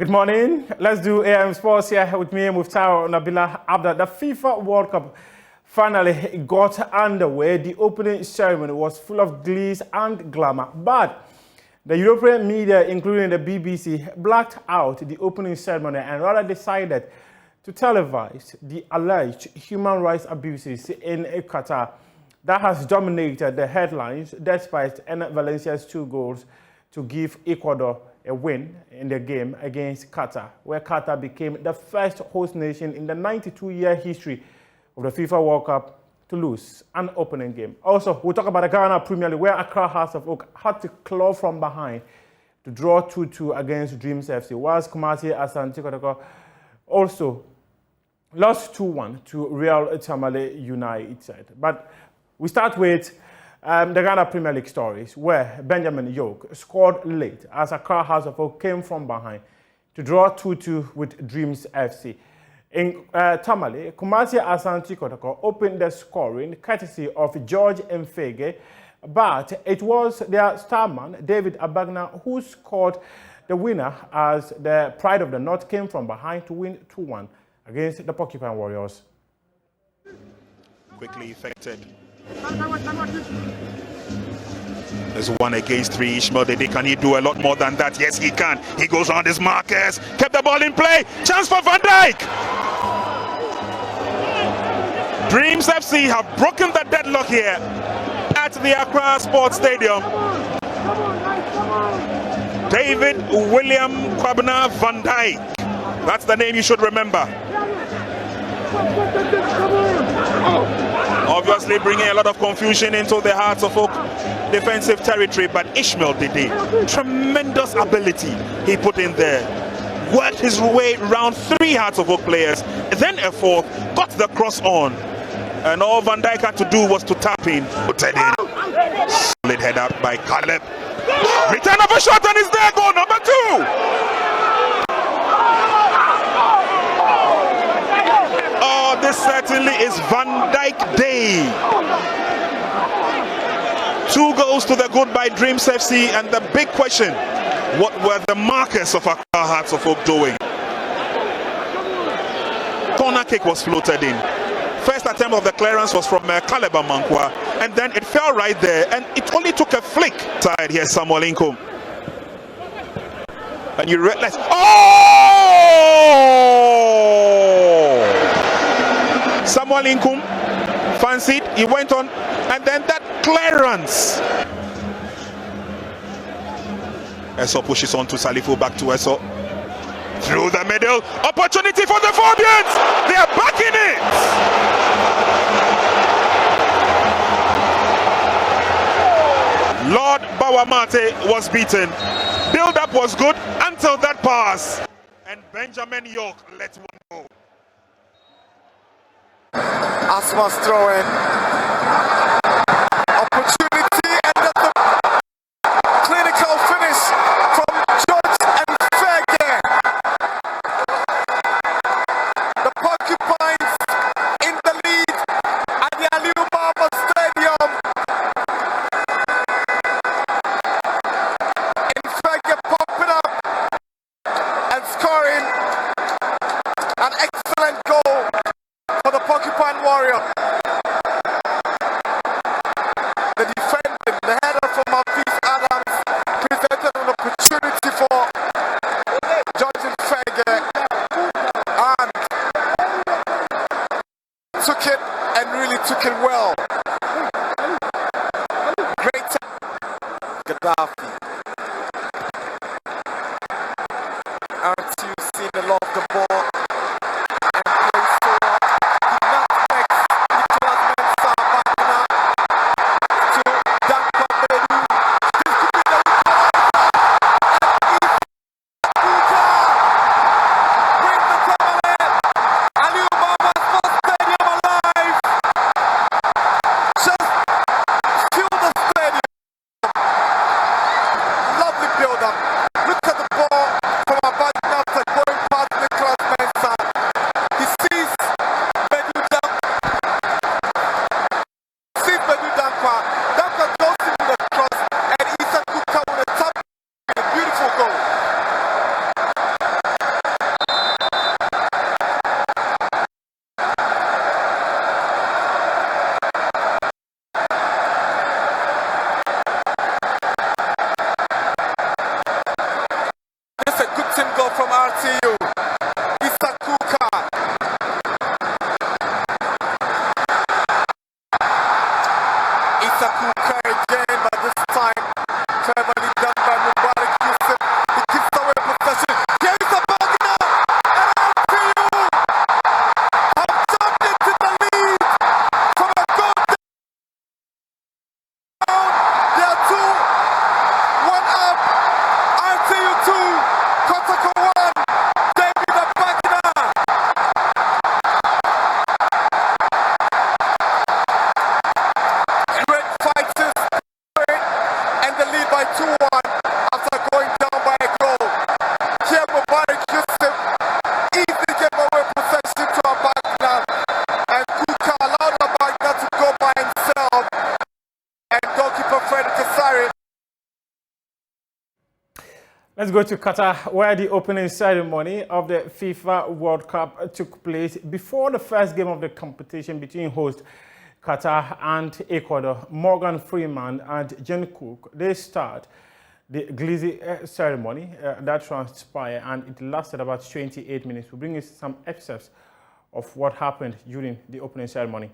Good morning. Let's do AM Sports here with me, Muftawu, Nabila, Abdulai. The FIFA World Cup finally got underway. The opening ceremony was full of glee and glamour, but the European media, including the BBC, blacked out the opening ceremony and rather decided to televise the alleged human rights abuses in Qatar that has dominated the headlines despite Valencia's 2 goals to give Ecuador a win in the game against Qatar, where Qatar became the first host nation in the 92-year history of the FIFA World Cup to lose an opening game. Also, we'll talk about the Ghana Premier League, where Accra Hearts of Oak had to claw from behind to draw 2-2 against Dreams FC, whilst Kumasi Asante Kotoko also lost 2-1 to Real Tamale United. But we start with the Ghana Premier League stories, where Benjamin Yoke scored late as Accra Hearts of Oak came from behind to draw 2-2 with Dreams FC. In Tamale, Kumasi Asante Kotoko opened the scoring courtesy of George Mfege, but it was their starman, David Abagna, who scored the winner as the Pride of the North came from behind to win 2-1 against the Porcupine Warriors. Quickly effected. There's 1 against 3. Ishmael Dede, can he do a lot more than that? Yes, he can. He goes on his markers, kept the ball in play. Chance for Van Dijk. Dreams FC have broken the deadlock here at the Accra Sports Stadium. David William Kwabena Van Dijk. That's the name you should remember. Obviously bringing a lot of confusion into the Hearts of Oak defensive territory, but Ishmael Dede, tremendous ability he put in there. Worked his way around 3 Hearts of Oak players, then a 4th, got the cross on. And all Van Dijk had to do was to tap in, put it in. Solid head out by Caleb. Return of a shot and it's there, goal number 2. Oh, this certainly is Van Dijk Day. 2 goals to the good by Dreams FC, and the big question, what were the markers of Accra Hearts of Oak doing? Corner kick was floated in. First attempt of the clearance was from Caleb Amankwa, and then it fell right there, and it only took a flick. Side here, Samuel Inkom. And you realize, Samuel Inkum fancied, he went on, and then that clearance. Eso pushes on to Salifu, back to Eso. Through the middle, opportunity for the Fabians! They are back in it! Lord Bawamate was beaten. Build-up was good until that pass. And Benjamin York let one go. Asma's throwing. Opportunity and the clinical finish from George and Fege. The Porcupines in the lead at the Aliu Baba Stadium. And Fege popping up and scoring an excellent goal for the Porcupine Warrior. The defending, the header from Hafiz Adams presented an opportunity for George Fege and took it and really took it well. Great Gaddafi. Aren't you seeing the love of the ball? by 2-1 after going down by a goal. Here Mubarak Yusuf easily gave away possession to Abagna, and Kuka allowed Abagna to go by himself, and goalkeeper Fred Kasari. Let's go to Qatar, where the opening ceremony of the FIFA World Cup took place before the first game of the competition between host Qatar and Ecuador. Morgan Freeman and Jen Cook, they start the glizzy ceremony that transpired, and it lasted about 28 minutes. We'll bring you some excerpts of what happened during the opening ceremony.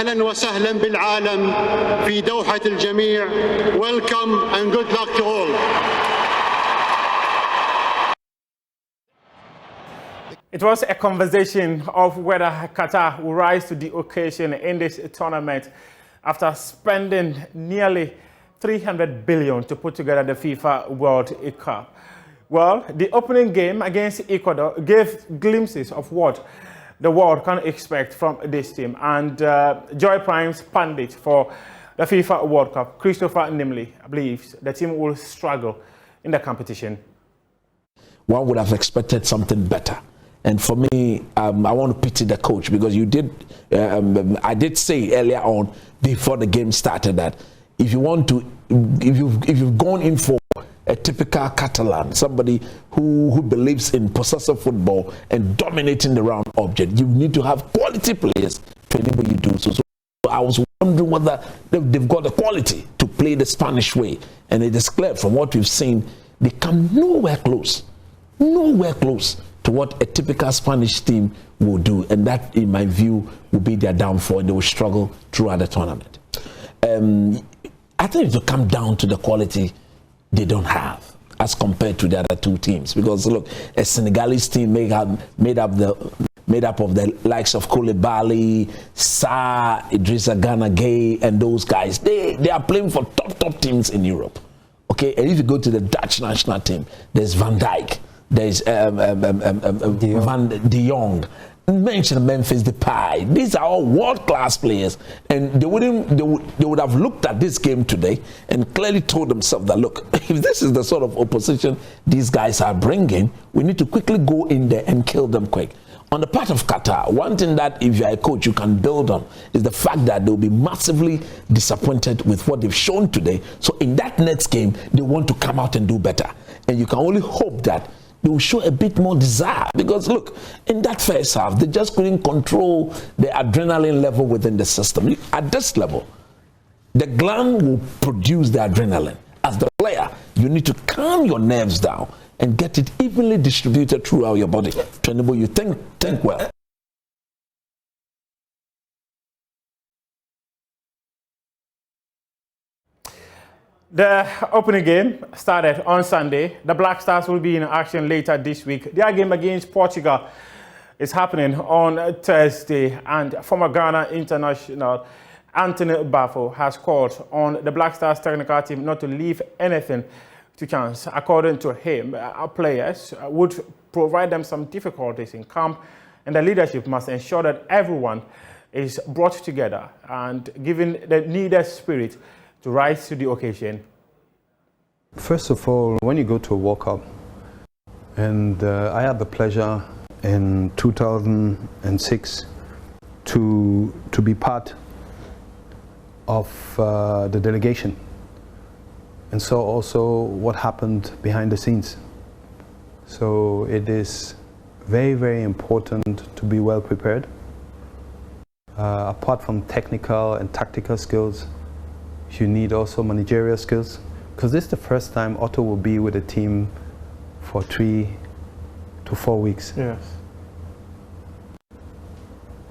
أهلا وسهلا بالعالم في دوحة الجميع. Welcome and good luck to all. It was a conversation of whether Qatar will rise to the occasion in this tournament after spending nearly 300 billion to put together the FIFA World Cup. Well, the opening game against Ecuador gave glimpses of what the world can expect from this team. And Joy Prime's pundit for the FIFA World Cup, Christopher Nimley, believes the team will struggle in the competition. One would have expected something better. And for me, I want to pity the coach, because you did. I did say earlier on before the game started that if you want to, if you've gone in for a typical Catalan, somebody who believes in possessive football and dominating the round object, you need to have quality players to enable you to do so. So I was wondering whether they've got the quality to play the Spanish way, and it is clear from what we've seen they come nowhere close to what a typical Spanish team will do, and that, in my view, will be their downfall, and they will struggle throughout the tournament. I think it will come down to the quality they don't have as compared to the other two teams, because look, a Senegalese team made up of the likes of Koulibaly, Sarr, Idrissa Gana Gueye, and those guys. They are playing for top teams in Europe. Okay, and if you go to the Dutch national team, there's Van Dijk, there's Van de Jong, mention Memphis Depay. These are all world-class players, and they would have looked at this game today and clearly told themselves that, look, if this is the sort of opposition these guys are bringing, we need to quickly go in there and kill them quick. On the part of Qatar, one thing that if you're a coach you can build on is the fact that they'll be massively disappointed with what they've shown today. So in that next game, they want to come out and do better. And you can only hope that they will show a bit more desire. Because look, in that first half, they just couldn't control the adrenaline level within the system. At this level, the gland will produce the adrenaline. As the player, you need to calm your nerves down and get it evenly distributed throughout your body. Twenty, you think well. The opening game started on Sunday. The Black Stars will be in action later this week. Their game against Portugal is happening on Thursday, and former Ghana international Anthony Bafo has called on the Black Stars technical team not to leave anything to chance. According to him, our players would provide them some difficulties in camp, and the leadership must ensure that everyone is brought together and given the needed spirit to rise to the occasion. First of all, when you go to a World Cup, and I had the pleasure in 2006 to be part of the delegation, and so also what happened behind the scenes. So it is very, very important to be well prepared. Apart from technical and tactical skills, you need also managerial skills, because this is the first time Otto will be with a team for 3 to 4 weeks. Yes.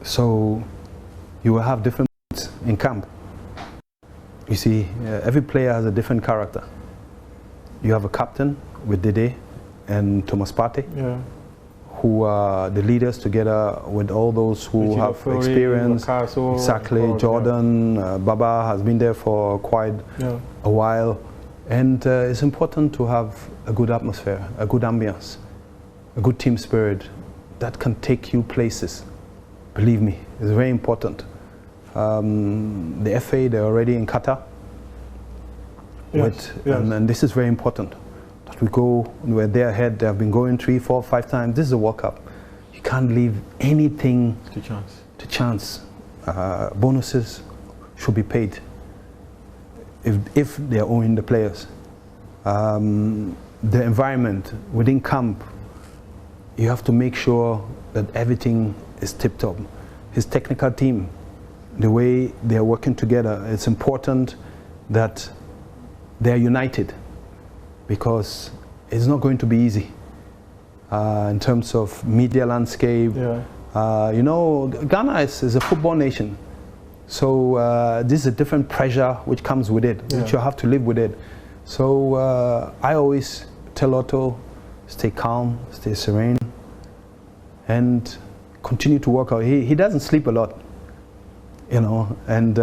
So you will have different in camp. You see, every player has a different character. You have a captain with Dede and Thomas Partey, Yeah. who are the leaders together with all those who have experience. Exactly, Jordan, Baba has been there for quite a while. And it's important to have a good atmosphere, a good ambience, a good team spirit that can take you places. Believe me, it's very important. The FA, they're already in Qatar. Yes. And this is very important. We go, we're there ahead, they have been going 3, 4, 5 times. This is a World Cup. You can't leave anything to chance. Bonuses should be paid if they're owing the players. The environment within camp, you have to make sure that everything is tip-top. His technical team, the way they're working together, it's important that they're united, because it's not going to be easy in terms of media landscape. You know, Ghana is a football nation, so this is a different pressure which comes with it, which you have to live with it. So I always tell Otto, stay calm, stay serene, and continue to work out. He doesn't sleep a lot, you know, and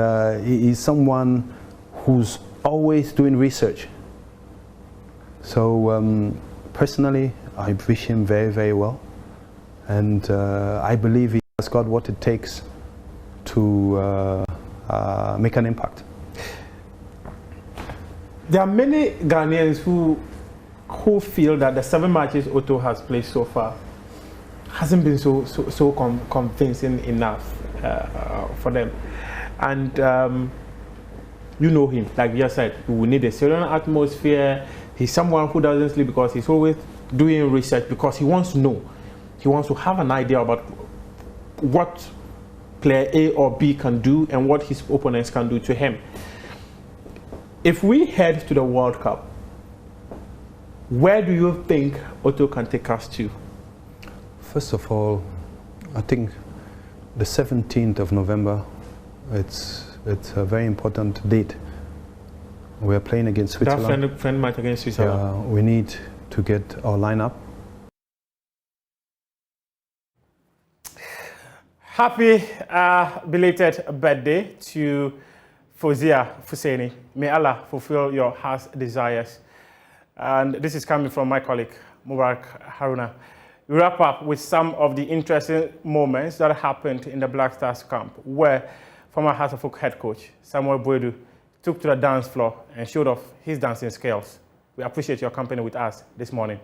he's someone who's always doing research. So personally, I wish him very, very well, and I believe he has got what it takes to make an impact. There are many Ghanaians who feel that the 7 matches Otto has played so far hasn't been so convincing enough for them, and you know him, like you said, we need a certain atmosphere. He's someone who doesn't sleep because he's always doing research, because he wants to know. He wants to have an idea about what player A or B can do and what his opponents can do to him. If we head to the World Cup, where do you think Otto can take us to? First of all, I think the 17th of November, it's a very important date. We are playing against Switzerland. That friend match against Switzerland. We need to get our lineup. Happy belated birthday to Fozia Fuseni. May Allah fulfill your heart's desires. And this is coming from my colleague, Mubarak Haruna. We wrap up with some of the interesting moments that happened in the Black Stars camp, where former Hearts of Oak head coach Samuel Boadu took to the dance floor and showed off his dancing skills. We appreciate your company with us this morning.